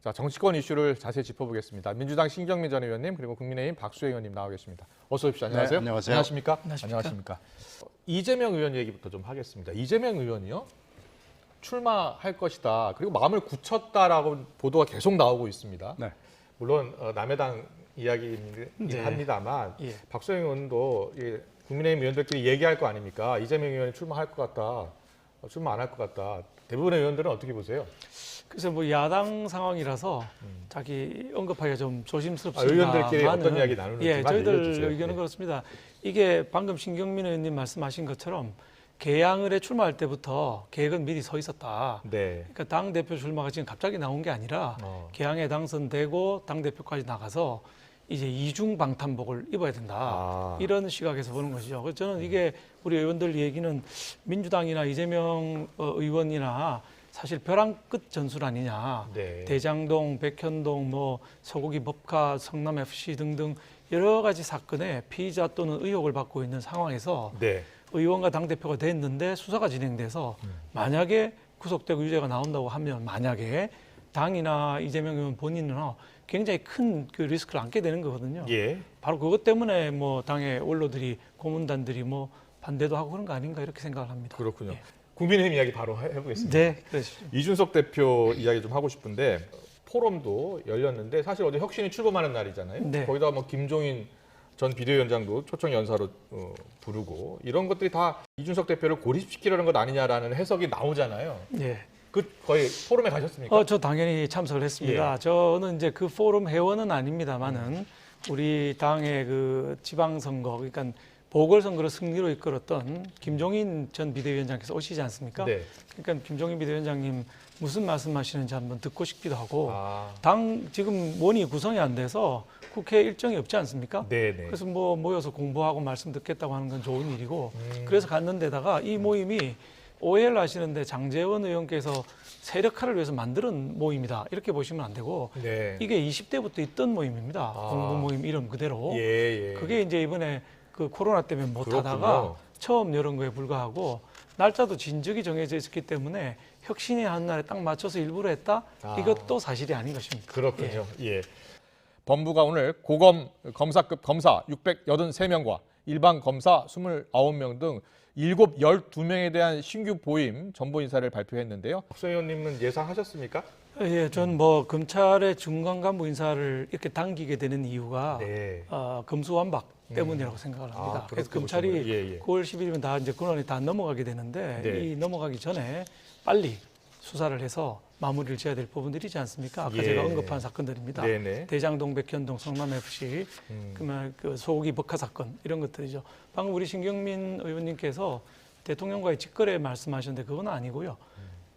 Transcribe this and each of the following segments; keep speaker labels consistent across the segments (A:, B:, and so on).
A: 자, 정치권 이슈를 자세히 짚어보겠습니다. 민주당 신경민 전 의원님 그리고 국민의힘 박수혜 의원님 나와 계십니다. 어서 오십시오. 안녕하세요.
B: 네, 안녕하세요.
A: 안녕하십니까?
C: 안녕하십니까?
A: 안녕하십니까? 이재명 의원 얘기부터 좀 하겠습니다. 이재명 의원이요? 출마할 것이다. 그리고 마음을 굳혔다라고 보도가 계속 나오고 있습니다.
B: 네.
A: 물론 남의당 이야기이긴
C: 네.
A: 합니다만
C: 예.
A: 박수혜 의원도 국민의힘 의원들끼리 얘기할 거 아닙니까? 이재명 의원이 출마할 것 같다. 출마 안 할 것 같다. 대부분의 의원들은 어떻게 보세요?
C: 그래서 뭐 야당 상황이라서 자기 언급하기가 좀 조심스럽습니다.
A: 의원들끼리 어떤 이야기 나누는지
C: 예, 저희들
A: 알려주세요.
C: 의견은
A: 예.
C: 그렇습니다. 이게 방금 신경민 의원님 말씀하신 것처럼 개항을에 출마할 때부터 계획은 미리 서 있었다.
A: 네.
C: 그러니까 당 대표 출마가 지금 갑자기 나온 게 아니라 개항에 당선되고 당 대표까지 나가서 이제 이중 방탄복을 입어야 된다. 이런 시각에서 보는 것이죠. 그래서 저는 이게 우리 의원들 얘기는 민주당이나 이재명 의원이나 사실 벼랑 끝 전술 아니냐.
A: 네.
C: 대장동, 백현동, 뭐 소고기 법카, 성남 FC 등등 여러 가지 사건에 피의자 또는 의혹을 받고 있는 상황에서
A: 네.
C: 의원과 당 대표가 됐는데 수사가 진행돼서 만약에 구속되고 유죄가 나온다고 하면 만약에 당이나 이재명 의원 본인은 굉장히 큰 그 리스크를 안게 되는 거거든요.
A: 예.
C: 바로 그것 때문에 뭐 당의 원로들이 고문단들이 뭐 반대도 하고 그런 거 아닌가 이렇게 생각을 합니다.
A: 그렇군요.
C: 예.
A: 국민의힘 이야기 바로 해보겠습니다.
C: 네, 그러시죠.
A: 이준석 대표 이야기 좀 하고 싶은데 포럼도 열렸는데 사실 어제 혁신이 출범하는 날이잖아요.
C: 네.
A: 거기다 뭐 김종인 전 비대위원장도 초청 연사로 부르고 이런 것들이 다 이준석 대표를 고립시키려는 것 아니냐라는 해석이 나오잖아요.
C: 네.
A: 그 거의 포럼에 가셨습니까?
C: 저 당연히 참석을 했습니다.
A: 예.
C: 저는 이제 그 포럼 회원은 아닙니다만은 우리 당의 그 지방선거, 그러니까 보궐선거를 승리로 이끌었던 김종인 전 비대위원장께서 오시지 않습니까?
A: 네.
C: 그러니까 김종인 비대위원장님 무슨 말씀하시는지 한번 듣고 싶기도 하고
A: 아,
C: 당 지금 원이 구성이 안 돼서 국회 일정이 없지 않습니까?
A: 네네.
C: 그래서 뭐 모여서 공부하고 말씀 듣겠다고 하는 건 좋은 일이고 그래서 갔는데다가 이 모임이 오해를 하시는데 장제원 의원께서 세력화를 위해서 만드는 모임이다 이렇게 보시면 안 되고
A: 네.
C: 이게 20대부터 있던 모임입니다. 공부 모임 이름 그대로.
A: 예, 예.
C: 그게 이제 이번에 그 코로나 때문에 못
A: 그렇군요.
C: 하다가 처음 열은 거에 불과하고 날짜도 진즉이 정해져 있었기 때문에 혁신이 한 날에 딱 맞춰서 일부러 했다? 이것도 사실이 아닌 것입니다.
A: 그렇군요. 예. 법무부가 오늘 고검 검사급 검사 683명과 일반 검사 29명 등 12명에 대한 신규 보임 전보 인사를 발표했는데요. 박수 의원님은 예상하셨습니까?
C: 예, 전 뭐 검찰의 중간 간부 인사를 이렇게 당기게 되는 이유가
A: 네.
C: 검수완박 때문이라고 생각을 합니다. 그래서
A: 그렇게
C: 검찰이
A: 보시는군요. 예, 예.
C: 9월 10일이면 다 이제 권한이 다 넘어가게 되는데
A: 네.
C: 이 넘어가기 전에 빨리 수사를 해서 마무리를 지어야 될 부분들이지 않습니까? 아까
A: 예.
C: 제가 언급한 사건들입니다.
A: 네네.
C: 대장동, 백현동, 성남 FC, 그 소고기 법카 사건 이런 것들이죠. 방금 우리 신경민 의원님께서 대통령과의 직거래 말씀하셨는데 그건 아니고요.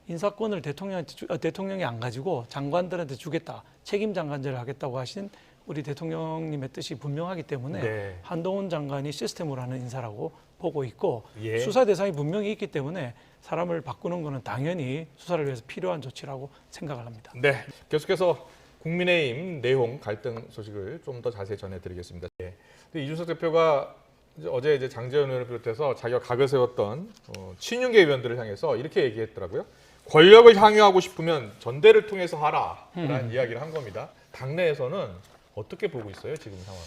C: 인사권을 대통령이 안 가지고 장관들한테 주겠다, 책임 장관제를 하겠다고 하신 우리 대통령님의 뜻이 분명하기 때문에
A: 네.
C: 한동훈 장관이 시스템으로 하는 인사라고 보고 있고
A: 예.
C: 수사 대상이 분명히 있기 때문에 사람을 바꾸는 것은 당연히 수사를 위해서 필요한 조치라고 생각을 합니다.
A: 네. 계속해서 국민의힘 내용 갈등 소식을 좀 더 자세히 전해드리겠습니다. 예. 근데 이준석 대표가 어제 이제 장제원 의원을 비롯해서 자기가 각을 세웠던 친윤계 의원들을 향해서 이렇게 얘기했더라고요. 권력을 향유하고 싶으면 전대를 통해서 하라라는 이야기를 한 겁니다. 당내에서는 어떻게 보고 있어요, 지금 상황을?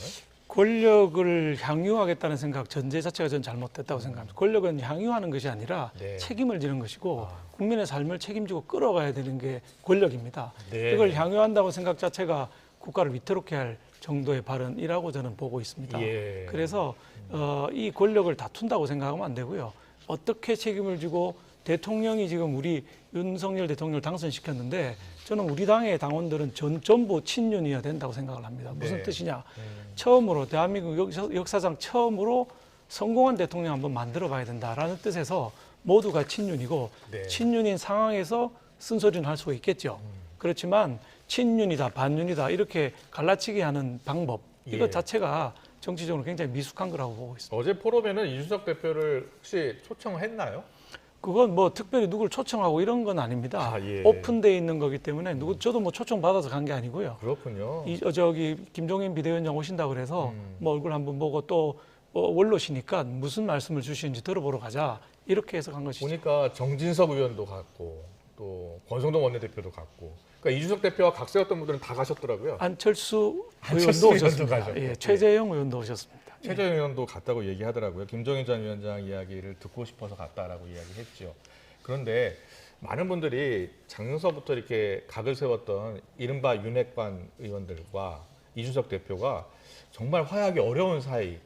C: 권력을 향유하겠다는 생각 전제 자체가 전 잘못됐다고 생각합니다. 권력은 향유하는 것이 아니라
A: 네.
C: 책임을 지는 것이고 국민의 삶을 책임지고 끌어가야 되는 게 권력입니다.
A: 네.
C: 이걸 향유한다고 생각 자체가 국가를 위태롭게 할 정도의 발언이라고 저는 보고 있습니다.
A: 예.
C: 그래서 이 권력을 다툰다고 생각하면 안 되고요. 어떻게 책임을 지고 대통령이 지금 우리 윤석열 대통령을 당선시켰는데 저는 우리 당의 당원들은 전부 친윤이어야 된다고 생각을 합니다. 무슨
A: 네.
C: 뜻이냐? 처음으로 대한민국 역사상 처음으로 성공한 대통령 한번 만들어 봐야 된다라는 뜻에서 모두가 친윤이고
A: 네.
C: 친윤인 상황에서 쓴소리는 할 수가 있겠죠. 그렇지만 친윤이다 반윤이다 이렇게 갈라치기 하는 방법 이것
A: 예.
C: 자체가 정치적으로 굉장히 미숙한 거라고 보고 있습니다.
A: 어제 포럼에는 이준석 대표를 혹시 초청했나요?
C: 그건 뭐 특별히 누굴 초청하고 이런 건 아닙니다.
A: 예.
C: 오픈돼 있는 거기 때문에 저도 뭐 초청 받아서 간 게 아니고요.
A: 그렇군요.
C: 저기 김종인 비대위원장 오신다 그래서 뭐 얼굴 한번 보고 또 원로시니까 무슨 말씀을 주시는지 들어보러 가자 이렇게 해서 간 것이죠.
A: 보니까 정진석 의원도 갔고 또 권성동 원내대표도 갔고 그러니까 이준석 대표와 각 세웠던 분들은 다 가셨더라고요.
C: 안철수
A: 안철수
C: 의원도
A: 의원도
C: 오셨습니다.
A: 가셨고.
C: 예, 최재형 의원도 오셨습니다.
A: 최재형 의원도 갔다고 얘기하더라고요. 김종인 전 위원장 이야기를 듣고 싶어서 갔다라고 이야기했죠. 그런데 많은 분들이 작년서부터 이렇게 각을 세웠던 이른바 윤핵관 의원들과 이준석 대표가 정말 화해하기 어려운 사이,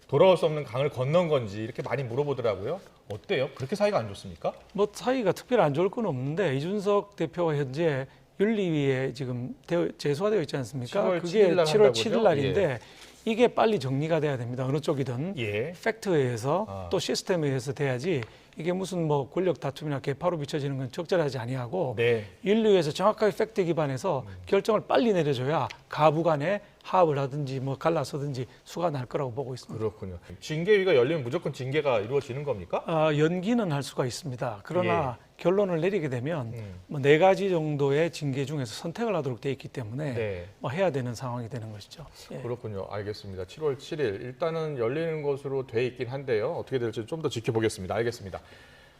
A: 돌아올 수 없는 강을 건넌 건지 이렇게 많이 물어보더라고요. 어때요? 그렇게 사이가 안 좋습니까?
C: 뭐 사이가 특별히 안 좋을 건 없는데 이준석 대표가 현재 윤리위에 지금 제소가 되어 있지 않습니까?
A: 7월
C: 그게
A: 7일 날
C: 7월
A: 한다고요?
C: 7일 날인데 이게 빨리 정리가 돼야 됩니다. 어느 쪽이든
A: 예.
C: 팩트에 의해서 또 시스템에 의해서 돼야지 이게 무슨 뭐 권력 다툼이나 개파로 비춰지는 건 적절하지 아니하고
A: 네.
C: 윤리위에서 정확하게 팩트 기반해서 결정을 빨리 내려줘야 가부간에 합을 하든지 뭐 갈라서든지 수가 날 거라고 보고 있습니다.
A: 그렇군요. 징계위가 열리면 무조건 징계가 이루어지는 겁니까?
C: 연기는 할 수가 있습니다. 그러나 결론을 내리게 되면
A: 음.
C: 뭐 4가지 정도의 징계 중에서 선택을 하도록 돼 있기 때문에
A: 네.
C: 뭐 해야 되는 상황이 되는 것이죠. 예.
A: 그렇군요. 알겠습니다. 7월 7일 일단은 열리는 것으로 돼 있긴 한데요. 어떻게 될지 좀 더 지켜보겠습니다. 알겠습니다.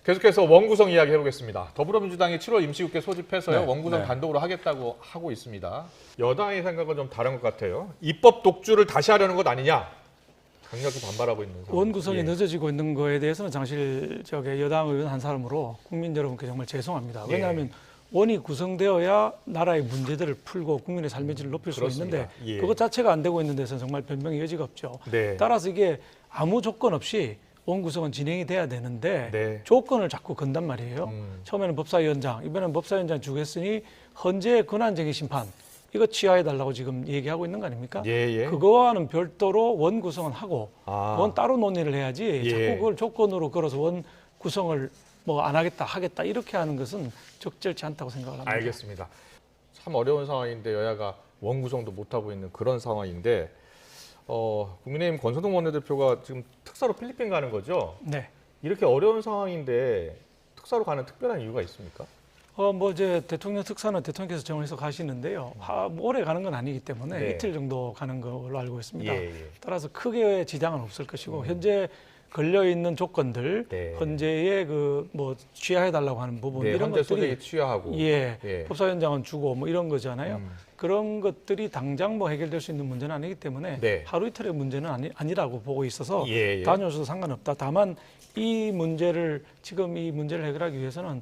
A: 계속해서 원구성 이야기 해보겠습니다. 더불어민주당이 7월 임시국회 소집해서요.
B: 네,
A: 원구성
B: 네.
A: 단독으로 하겠다고 하고 있습니다. 여당의 생각은 좀 다른 것 같아요. 입법 독주를 다시 하려는 것 아니냐. 강력히 반발하고 있는 상황.
C: 원구성이
A: 예.
C: 늦어지고 있는 거에 대해서는 장실 여당 의원 한 사람으로 국민 여러분께 정말 죄송합니다.
A: 예.
C: 왜냐하면 원이 구성되어야 나라의 문제들을 풀고 국민의 삶의 질을 높일 수
A: 그렇습니다.
C: 있는데
A: 예.
C: 그것 자체가 안 되고 있는 데서는 정말 변명의 여지가 없죠.
A: 네.
C: 따라서 이게 아무 조건 없이 원구성은 진행이 돼야 되는데
A: 네.
C: 조건을 자꾸 건단 말이에요. 처음에는 법사위원장, 이번에는 법사위원장 주고 했으니 헌재의 권한쟁의 심판 이거 취하해달라고 지금 얘기하고 있는 거 아닙니까?
A: 예.
C: 그거와는 별도로 원 구성은 하고 그건 따로 논의를 해야지
A: 예.
C: 자꾸 그걸 조건으로 걸어서 원 구성을 뭐 안 하겠다 하겠다 이렇게 하는 것은 적절치 않다고 생각을 합니다.
A: 알겠습니다. 참 어려운 상황인데 여야가 원구성도 못하고 있는 그런 상황인데 국민의힘 권선동 원내대표가 지금 특사로 필리핀 가는 거죠?
C: 네.
A: 이렇게 어려운 상황인데 특사로 가는 특별한 이유가 있습니까?
C: 뭐 이제 대통령 특사는 대통령께서 정해서 가시는데요. 뭐 오래 가는 건 아니기 때문에
A: 네.
C: 이틀 정도 가는 걸로 알고 있습니다.
A: 예.
C: 따라서 크게 지장은 없을 것이고 현재 걸려 있는 조건들,
A: 네.
C: 헌재에 그 뭐 취하해 달라고 하는 부분
A: 네,
C: 이런
A: 현재
C: 것들이
A: 소득이 취하하고.
C: 예,
A: 예.
C: 법사위원장은 주고 뭐 이런 거잖아요. 그런 것들이 당장 뭐 해결될 수 있는 문제는 아니기 때문에
A: 네.
C: 하루 이틀의 문제는 아니라고 보고 있어서
A: 예.
C: 다녀오셔도 상관없다. 다만 이 문제를 지금 이 문제를 해결하기 위해서는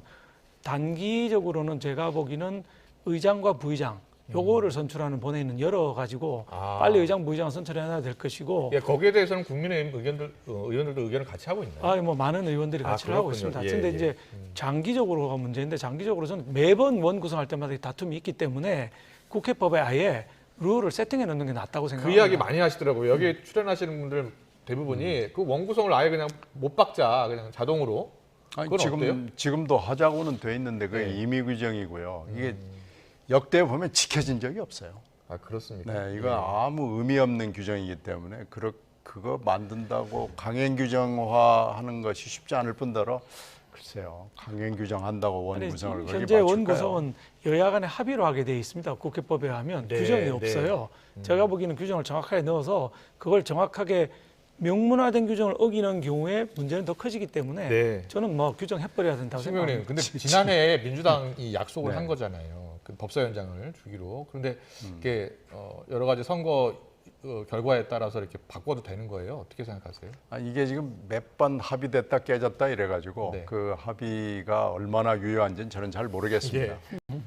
C: 단기적으로는 제가 보기는 의장과 부의장 요거를 선출하는 본에 있는 여러 가지고 빨리 의장 부의장을 선출해야 될 것이고
A: 예, 거기에 대해서는 국민의힘 의원들도 의견을 같이 하고 있나요?
C: 뭐 많은 의원들이 같이 하고
A: 그렇군요.
C: 있습니다.
A: 예,
C: 그런데
A: 예.
C: 이제 장기적으로가 문제인데 장기적으로 저는 매번 원 구성할 때마다 이 다툼이 있기 때문에 국회법에 아예 룰을 세팅해 놓는 게 낫다고
A: 그
C: 생각합니다.
A: 이야기 많이 하시더라고요. 여기 출연하시는 분들 대부분이 그 원구성을 아예 그냥 못 박자 그냥 자동으로.
B: 아니,
A: 그건 어때요?
B: 지금도 하자고는 돼 있는데 그게
A: 네.
B: 임의 규정이고요. 이게 역대 보면 지켜진 적이 없어요.
A: 아 그렇습니까?
B: 네, 이거 아무 의미 없는 규정이기 때문에 그거 만든다고 강행 규정화하는 것이 쉽지 않을 뿐더러 글쎄요, 강행 규정한다고 원
C: 아니,
B: 구성을 거기
C: 현재 원
B: 맞출까요?
C: 구성은 여야 간에 합의로 하게 돼 있습니다. 국회법에 하면
A: 네,
C: 규정이
A: 네.
C: 없어요. 제가 보기에는 규정을 정확하게 넣어서 그걸 정확하게 명문화된 규정을 어기는 경우에 문제는 더 커지기 때문에
A: 네.
C: 저는 뭐 규정해버려야 된다고
A: 신명님,
C: 생각합니다.
A: 근데 지난해 민주당이 약속을
B: 네.
A: 한 거잖아요. 그 법사위원장을 주기로. 그런데 이게 여러 가지 선거 결과에 따라서 이렇게 바꿔도 되는 거예요? 어떻게 생각하세요?
B: 이게 지금 몇 번 합의됐다 깨졌다 이래가지고
A: 네.
B: 그 합의가 얼마나 유효한지는 저는 잘 모르겠습니다.
A: 예.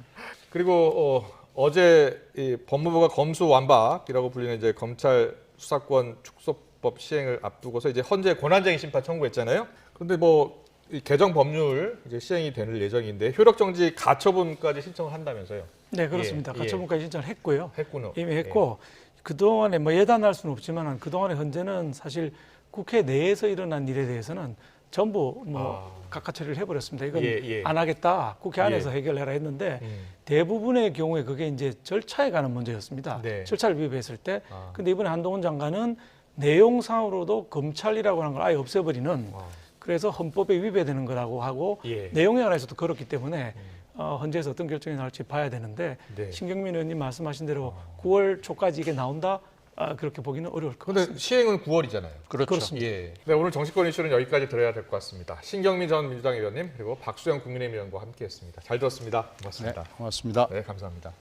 A: 그리고 어제 이 법무부가 검수완박이라고 불리는 이제 검찰 수사권 축소법 시행을 앞두고서 이제 헌재 권한쟁의 심판 청구했잖아요. 그런데 뭐 이 개정 법률 이제 시행이 될 예정인데 효력정지 가처분까지 신청을 한다면서요?
C: 네, 그렇습니다.
A: 예,
C: 가처분까지 신청을 했고요.
A: 했군요.
C: 이미 했고 그동안에 뭐 예단할 수는 없지만 그동안에 현재는 사실 국회 내에서 일어난 일에 대해서는 전부 뭐 각하 처리를 해버렸습니다. 이건
A: 예.
C: 안 하겠다. 국회 안에서 해결해라 했는데 대부분의 경우에 그게 이제 절차에 관한 문제였습니다.
A: 네.
C: 절차를 위반했을 때. 근데 이번에 한동훈 장관은 내용상으로도 검찰이라고 하는 걸 아예 없애버리는 그래서 헌법에 위배되는 거라고 하고
A: 예.
C: 내용에 관해서도 그렇기 때문에 헌재에서 어떤 결정이 나올지 봐야 되는데
A: 네.
C: 신경민 의원님 말씀하신 대로 9월 초까지 이게 나온다? 그렇게 보기는 어려울 것
A: 그런데
C: 같습니다.
A: 시행은 9월이잖아요.
C: 그렇습니다.
A: 예. 네, 오늘 정치권 이슈는 여기까지 들어야 될 것 같습니다. 신경민 전 민주당 의원님 그리고 박수영 국민의힘 의원과 함께했습니다. 잘 들었습니다. 고맙습니다.
B: 고맙습니다.
A: 네, 감사합니다.